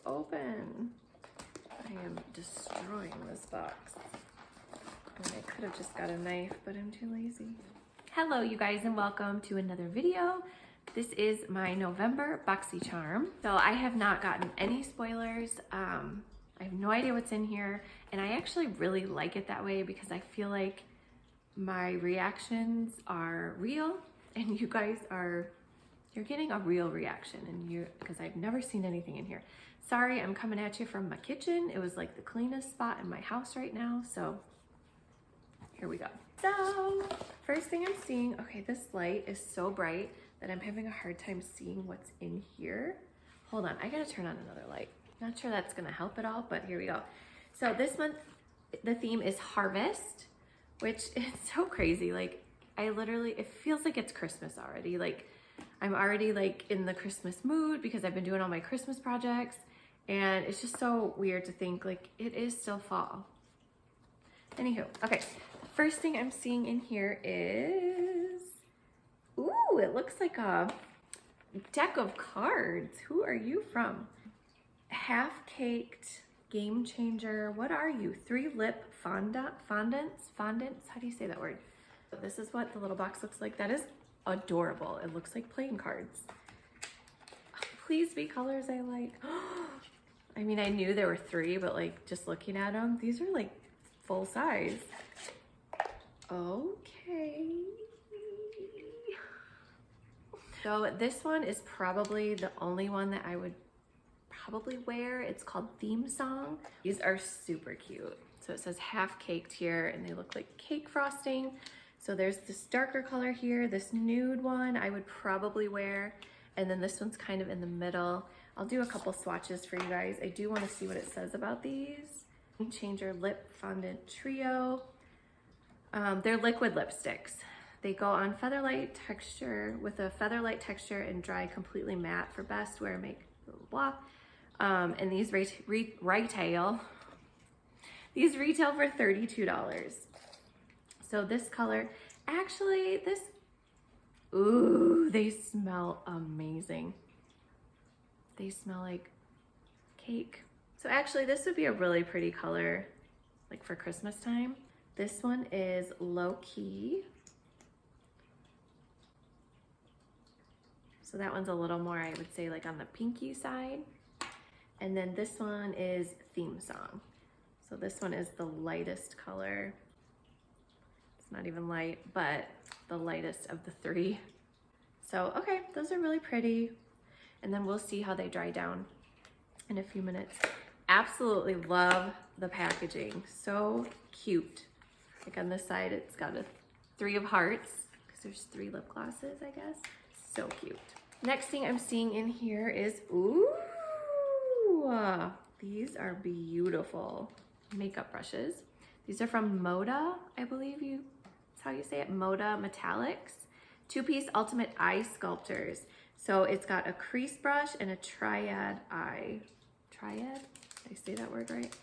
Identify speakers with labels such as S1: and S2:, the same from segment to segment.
S1: open. I am destroying this box. And I could have just got a knife, but I'm too lazy. Hello, you guys, and welcome to another video. This is my November Boxycharm. So I have not gotten any spoilers. I have no idea what's in here, and I actually really like it that way because I feel like my reactions are real, and you guys are, you're getting a real reaction, and because I've never seen anything in here. Sorry, I'm coming at you from my kitchen. It was like the cleanest spot in my house right now, so here we go. So first thing I'm seeing, okay, this light is so bright that I'm having a hard time seeing what's in here. Hold on, I gotta turn on another light. Not sure that's gonna help at all, but here we go. So this month, the theme is harvest, which is so crazy. Like, it feels like it's Christmas already. Like, I'm already like in the Christmas mood because I've been doing all my Christmas projects, and it's just so weird to think like it is still fall. Anywho, okay, the first thing I'm seeing in here is, ooh, it looks like a deck of cards. Who are you from? Half-caked game changer. What are you? 3-lip fondants? How do you say that word? This is what the little box looks like. That is adorable. It looks like playing cards. Oh, please be colors I like. I mean, I knew there were 3, but like just looking at them, these are like full size. Okay. So this one is probably the only one that I would probably wear. It's called Theme Song. These are super cute. So it says half caked here, and they look like cake frosting. So there's this darker color here, this nude one I would probably wear, and then this one's kind of in the middle. I'll do a couple swatches for you guys. I do want to see what it says about these. Changer Lip Fondant Trio. They're liquid lipsticks. They go on featherlight texture with a featherlight texture and dry completely matte for best wear, make, blah, blah. And these retail for $32. So this color, actually ooh, they smell amazing. They smell like cake. So actually this would be a really pretty color, like for Christmas time. This one is Low Key. So that one's a little more, I would say, like on the pinky side. And then this one is Theme Song. So this one is the lightest color. It's not even light, but the lightest of the 3. So, okay, those are really pretty. And then we'll see how they dry down in a few minutes. Absolutely love the packaging. So cute. Like on this side, it's got a 3 of hearts because there's 3 lip glosses, I guess. So cute. Next thing I'm seeing in here is, ooh, these are beautiful makeup brushes. These are from Moda, I believe that's how you say it, Moda Metallics. 2-piece ultimate eye sculptors. So it's got a crease brush and a triad eye. Triad? Did I say that word right?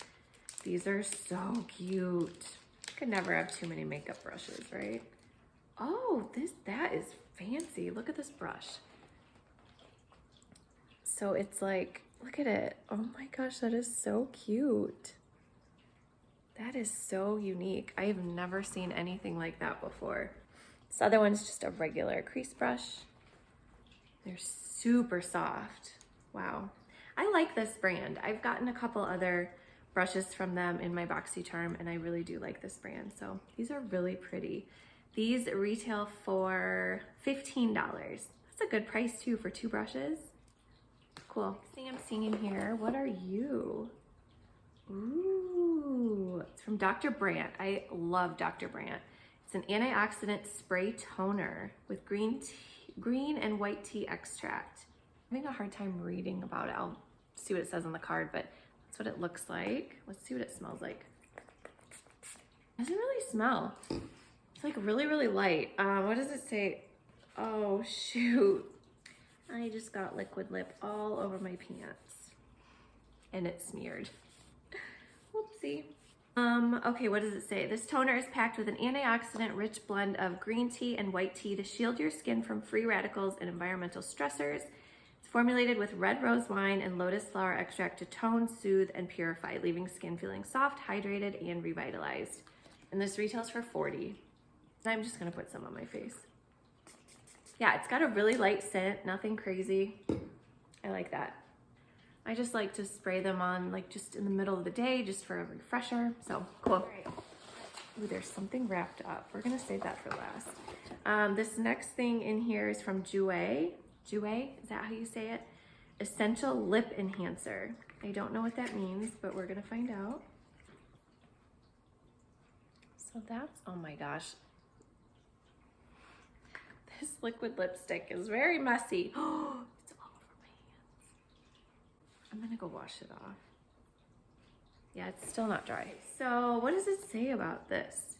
S1: These are so cute. Could never have too many makeup brushes, right? Oh, that is fancy. Look at this brush. So it's like, look at it. Oh my gosh, that is so cute. That is so unique. I have never seen anything like that before. This other one's just a regular crease brush. They're super soft. Wow. I like this brand. I've gotten a couple other brushes from them in my Boxycharm, and I really do like this brand. So these are really pretty. These retail for $15. That's a good price too for 2 brushes. Cool. Next thing I'm seeing in here, what are you? Ooh, it's from Dr. Brandt. I love Dr. Brandt. It's an antioxidant spray toner with green and white tea extract. I'm having a hard time reading about it. I'll see what it says on the card, but that's what it looks like. Let's see what it smells like. It doesn't really smell. It's like really, really light. What does it say? Oh, shoot. I just got liquid lip all over my pants. And it's smeared. Whoopsie. Okay, what does it say? This toner is packed with an antioxidant-rich blend of green tea and white tea to shield your skin from free radicals and environmental stressors. It's Formulated with red rose wine and lotus flower extract to tone, soothe, and purify, leaving skin feeling soft, hydrated, and revitalized. And this retails for $40. I'm just gonna put some on my face. Yeah, it's got a really light scent, nothing crazy. I like that. I just like to spray them on like just in the middle of the day, just for a refresher. So cool. Ooh, there's something wrapped up. We're gonna save that for last. This next thing in here is from Jouer. Jouer, is that how you say it? Essential Lip Enhancer. I don't know what that means, but we're gonna find out. So that's, oh my gosh. This liquid lipstick is very messy. Oh, it's all over my hands. I'm gonna go wash it off. Yeah, it's still not dry. So what does it say about this?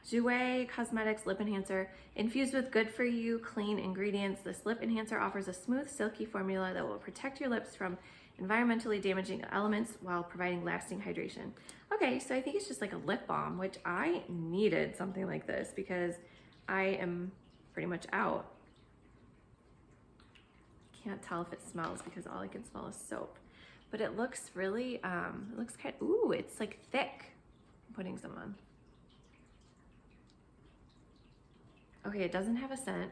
S1: Jouer Cosmetics Lip Enhancer. Infused with good-for-you, clean ingredients, this lip enhancer offers a smooth, silky formula that will protect your lips from environmentally damaging elements while providing lasting hydration. Okay, so I think it's just like a lip balm, which I needed something like this because I am pretty much out. Can't tell if it smells because all I can smell is soap. But it looks really, it looks kind of, ooh, it's like thick. I'm putting some on. Okay, it doesn't have a scent.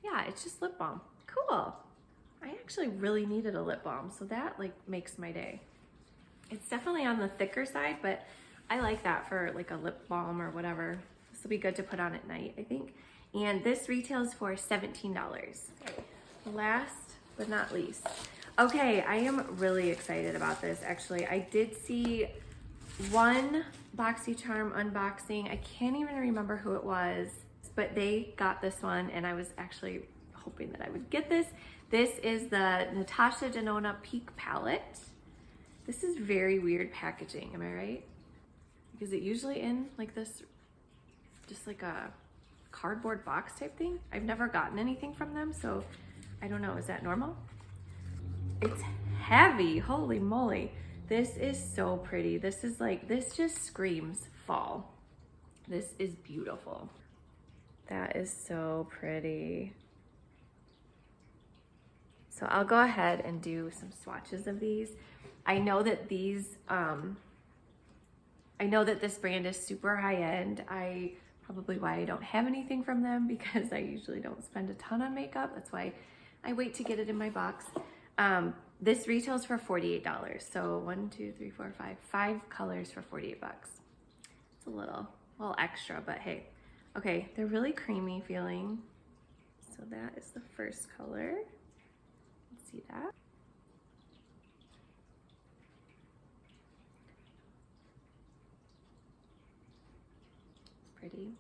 S1: Yeah, it's just lip balm. Cool. I actually really needed a lip balm, so that like makes my day. It's definitely on the thicker side, but I like that for like a lip balm or whatever. This will be good to put on at night, I think. And this retails for $17. Okay. Last but not least. Okay, I am really excited about this actually. I did see one Boxycharm unboxing. I can't even remember who it was, but they got this one and I was actually hoping that I would get this. This is the Natasha Denona Peak Palette. This is very weird packaging, am I right? Is it usually in like this, just like a cardboard box type thing? I've never gotten anything from them, so I don't know, is that normal? It's heavy, holy moly. This is so pretty. This is like, this just screams fall. This is beautiful. That is so pretty. So I'll go ahead and do some swatches of these. I know that these, I know that this brand is super high end. Probably why I don't have anything from them because I usually don't spend a ton on makeup. That's why I wait to get it in my box. This retails for $48. So 1, 2, 3, 4, 5 colors for 48 bucks. It's a little extra, but hey. Okay, they're really creamy feeling. So that is the first color. Let's see that. It's pretty.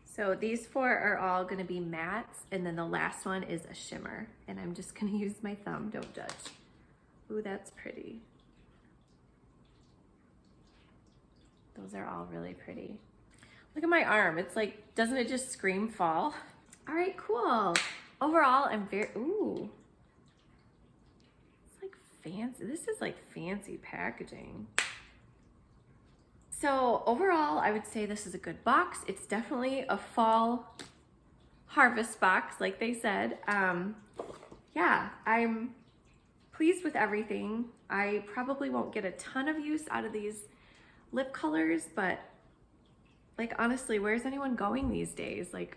S1: So these four are all gonna be mattes, and then the last one is a shimmer. And I'm just gonna use my thumb, don't judge. Ooh, that's pretty. Those are all really pretty. Look at my arm, it's like, doesn't it just scream fall? All right, cool. Overall, I'm very, ooh. It's like fancy, this is like fancy packaging. So overall, I would say this is a good box. It's definitely a fall harvest box, like they said. Yeah, I'm pleased with everything. I probably won't get a ton of use out of these lip colors, but like honestly, where's anyone going these days? Like,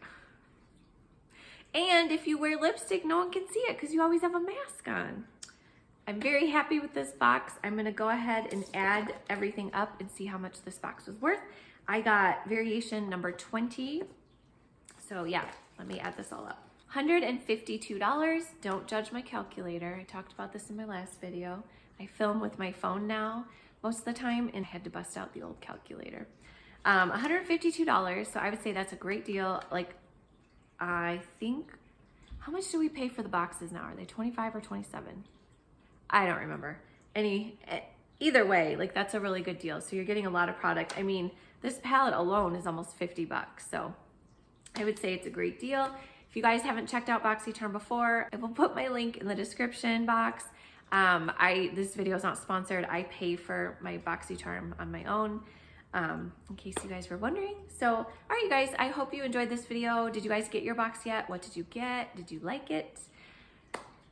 S1: and if you wear lipstick, no one can see it because you always have a mask on. I'm very happy with this box. I'm gonna go ahead and add everything up and see how much this box was worth. I got variation number 20. So yeah, let me add this all up. $152. Don't judge my calculator. I talked about this in my last video. I film with my phone now most of the time and had to bust out the old calculator. $152, so I would say that's a great deal. Like, I think, how much do we pay for the boxes now? Are they 25 or 27? I don't remember. Either way, like that's a really good deal. So you're getting a lot of product. I mean, this palette alone is almost 50 bucks. So I would say it's a great deal. If you guys haven't checked out Boxycharm before, I will put my link in the description box. This video is not sponsored. I pay for my Boxycharm on my own. in case you guys were wondering. So, all right, you guys, I hope you enjoyed this video. Did you guys get your box yet? What did you get? Did you like it?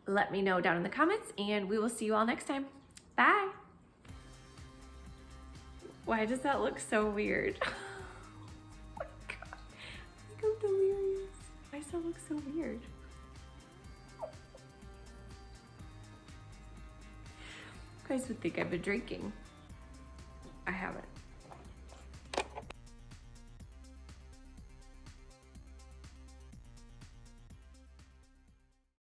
S1: Let me know down in the comments, and we will see you all next time. Bye. Why does that look so weird? Oh my God. I'm delirious. Why does that look so weird? You guys would think I've been drinking. I haven't.